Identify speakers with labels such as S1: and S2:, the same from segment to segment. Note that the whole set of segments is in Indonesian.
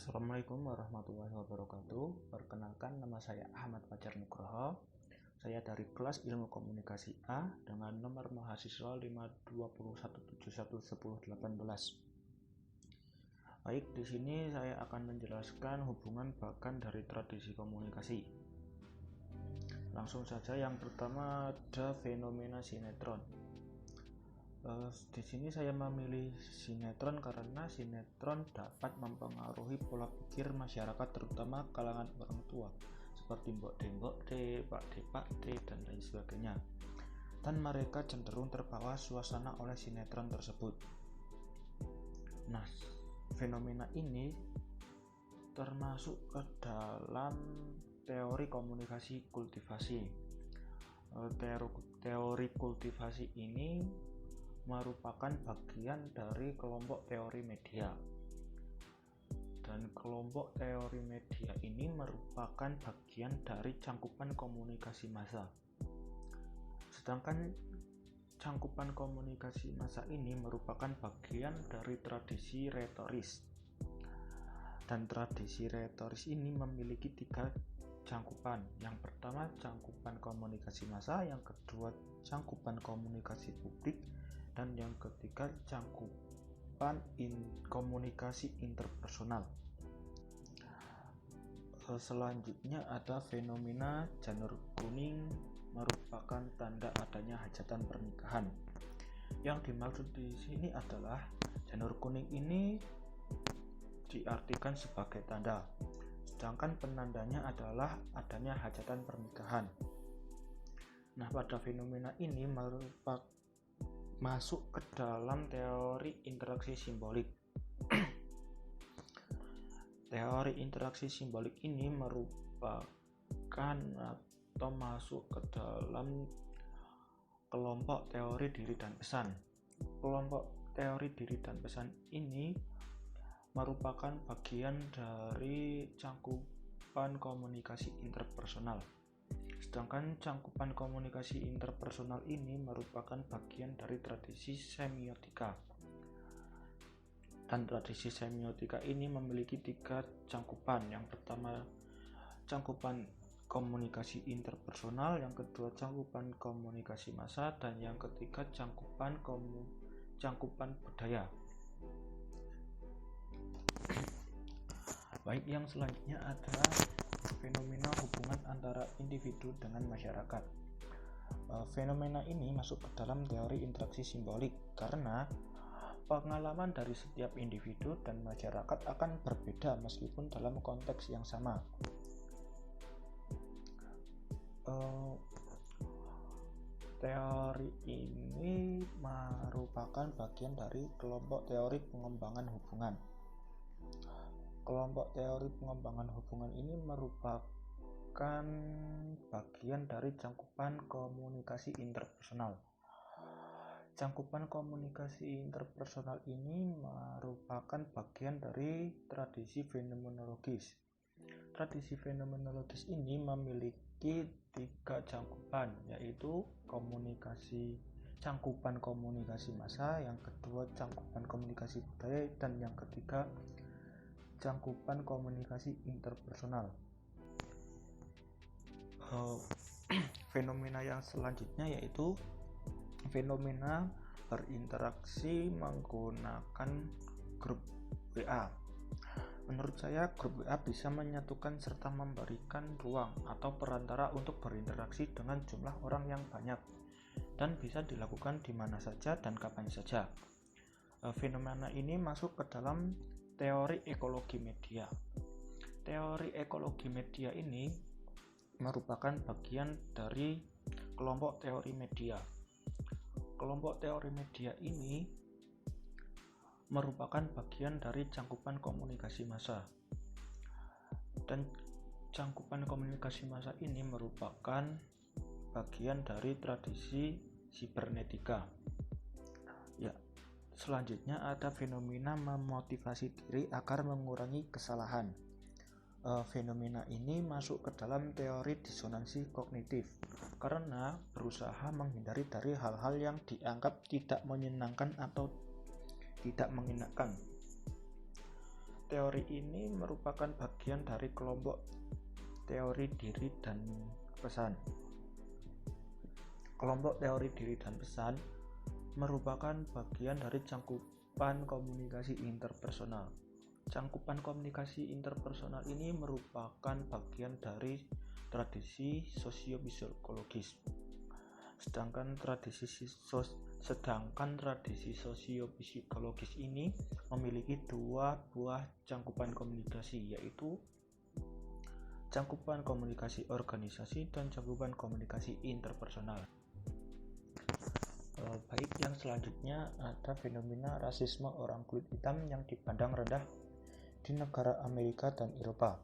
S1: Assalamualaikum warahmatullahi wabarakatuh. Perkenalkan, nama saya Ahmad Fajar Nugroho. Saya dari kelas Ilmu Komunikasi A dengan nomor mahasiswa 521711018. Baik, di sini saya akan menjelaskan hubungan bahkan dari tradisi komunikasi. Langsung saja, yang pertama ada fenomena sinetron. Di sini saya memilih sinetron karena sinetron dapat mempengaruhi pola pikir masyarakat, terutama kalangan orang tua seperti Mbok D, Pak D, dan lain sebagainya. Dan mereka cenderung terbawa suasana oleh sinetron tersebut. Nah, fenomena ini termasuk ke dalam teori komunikasi kultivasi. Teori kultivasi ini merupakan bagian dari kelompok teori media, dan kelompok teori media ini merupakan bagian dari cangkupan komunikasi massa. Sedangkan cangkupan komunikasi massa ini merupakan bagian dari tradisi retoris, dan tradisi retoris ini memiliki 3 cangkupan. Yang pertama cangkupan komunikasi massa, yang kedua cangkupan komunikasi publik, dan yang ketiga cangkupan komunikasi interpersonal. Selanjutnya ada fenomena janur kuning, merupakan tanda adanya hajatan pernikahan. Yang dimaksud di sini adalah janur kuning ini diartikan sebagai tanda, sedangkan penandanya adalah adanya hajatan pernikahan. Nah, pada fenomena ini masuk ke dalam teori interaksi simbolik. Teori interaksi simbolik ini merupakan atau masuk ke dalam kelompok teori diri dan pesan. Kelompok teori diri dan pesan ini merupakan bagian dari cangkupan komunikasi interpersonal. Sedangkan cangkupan komunikasi interpersonal ini merupakan bagian dari tradisi semiotika. Dan tradisi semiotika ini memiliki 3 cangkupan. Yang pertama cangkupan komunikasi interpersonal, yang kedua cangkupan komunikasi massa, dan yang ketiga cangkupan budaya. Baik, yang selanjutnya adalah fenomena hubungan antara individu dengan masyarakat. Fenomena ini masuk ke dalam teori interaksi simbolik karena pengalaman dari setiap individu dan masyarakat akan berbeda meskipun dalam konteks yang sama. Teori ini merupakan bagian dari kelompok teori pengembangan hubungan. Kelompok teori pengembangan hubungan ini merupakan bagian dari cangkupan komunikasi interpersonal. Cangkupan komunikasi interpersonal ini merupakan bagian dari tradisi fenomenologis. Tradisi fenomenologis ini memiliki 3 cangkupan, yaitu cangkupan komunikasi massa, yang kedua cangkupan komunikasi budaya, dan yang ketiga cangkupan komunikasi interpersonal. Fenomena yang selanjutnya yaitu fenomena berinteraksi menggunakan grup WA. Menurut saya, grup WA bisa menyatukan serta memberikan ruang atau perantara untuk berinteraksi dengan jumlah orang yang banyak, dan bisa dilakukan di mana saja dan kapan saja. Fenomena ini masuk ke dalam teori ekologi media. Teori ekologi media ini merupakan bagian dari kelompok teori media. Kelompok teori media ini merupakan bagian dari cangkupan komunikasi massa. Dan cangkupan komunikasi massa ini merupakan bagian dari tradisi sibernetika. Selanjutnya ada fenomena memotivasi diri agar mengurangi kesalahan. Fenomena ini masuk ke dalam teori disonansi kognitif karena berusaha menghindari dari hal-hal yang dianggap tidak menyenangkan atau tidak mengenakan. teori ini merupakan bagian dari kelompok teori diri dan pesan. Kelompok teori diri dan pesan merupakan bagian dari cakupan komunikasi interpersonal. Cakupan komunikasi interpersonal ini merupakan bagian dari tradisi sosiopsikologis. Sedangkan tradisi sosiopsikologis ini memiliki dua buah cakupan komunikasi, yaitu cakupan komunikasi organisasi dan cakupan komunikasi interpersonal. Baik, yang selanjutnya ada fenomena rasisme orang kulit hitam yang dipandang rendah di negara Amerika dan Eropa.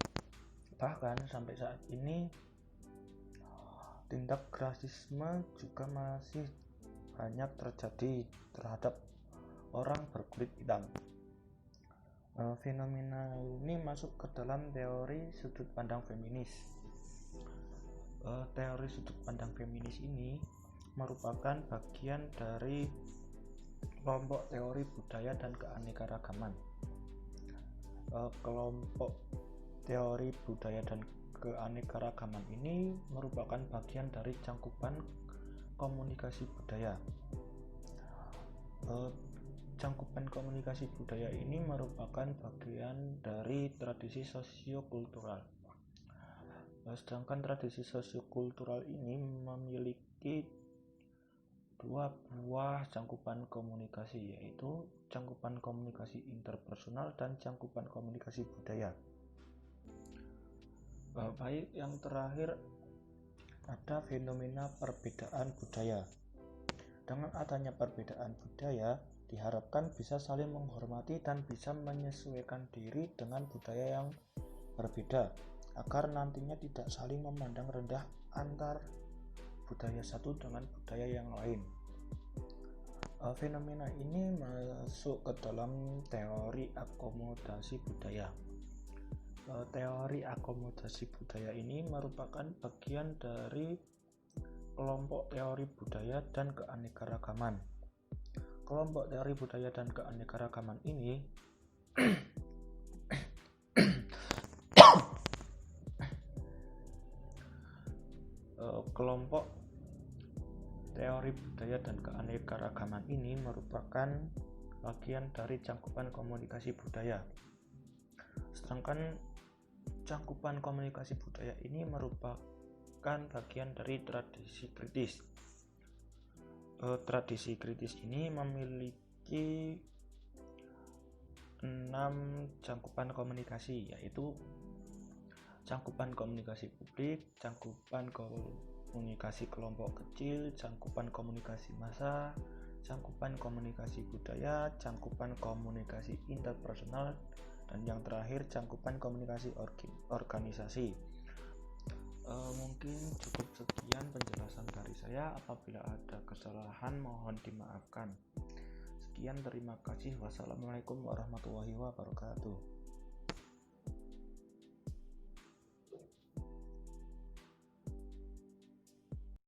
S1: Bahkan sampai saat ini tindak rasisme juga masih banyak terjadi terhadap orang berkulit hitam. Fenomena ini masuk ke dalam teori sudut pandang feminis. Teori sudut pandang feminis ini merupakan bagian dari kelompok teori budaya dan keanekaragaman. Kelompok teori budaya dan keanekaragaman ini merupakan bagian dari cakupan komunikasi budaya. Cakupan komunikasi budaya ini merupakan bagian dari tradisi sosiokultural. Sedangkan tradisi sosiokultural ini memiliki dua buah cakupan komunikasi, yaitu cakupan komunikasi interpersonal dan cakupan komunikasi budaya. Baik, yang terakhir ada fenomena perbedaan budaya. Dengan adanya perbedaan budaya, diharapkan bisa saling menghormati dan bisa menyesuaikan diri dengan budaya yang berbeda, agar nantinya tidak saling memandang rendah antar budaya satu dengan budaya yang lain. Fenomena ini masuk ke dalam teori akomodasi budaya. Teori akomodasi budaya ini merupakan bagian dari kelompok teori budaya dan keanekaragaman. Kelompok teori budaya dan keanekaragaman ini kelompok teori budaya dan keanekaragaman ini merupakan bagian dari cakupan komunikasi budaya. Sedangkan cakupan komunikasi budaya ini merupakan bagian dari tradisi kritis. Tradisi kritis ini memiliki 6 cakupan komunikasi, yaitu cakupan komunikasi publik, cakupan komunikasi kelompok kecil, cakupan komunikasi massa, cakupan komunikasi budaya, cakupan komunikasi interpersonal, dan yang terakhir cakupan komunikasi organisasi. Mungkin cukup sekian penjelasan dari saya. Apabila ada kesalahan mohon dimaafkan. Sekian, terima kasih. Wassalamualaikum warahmatullahi wabarakatuh.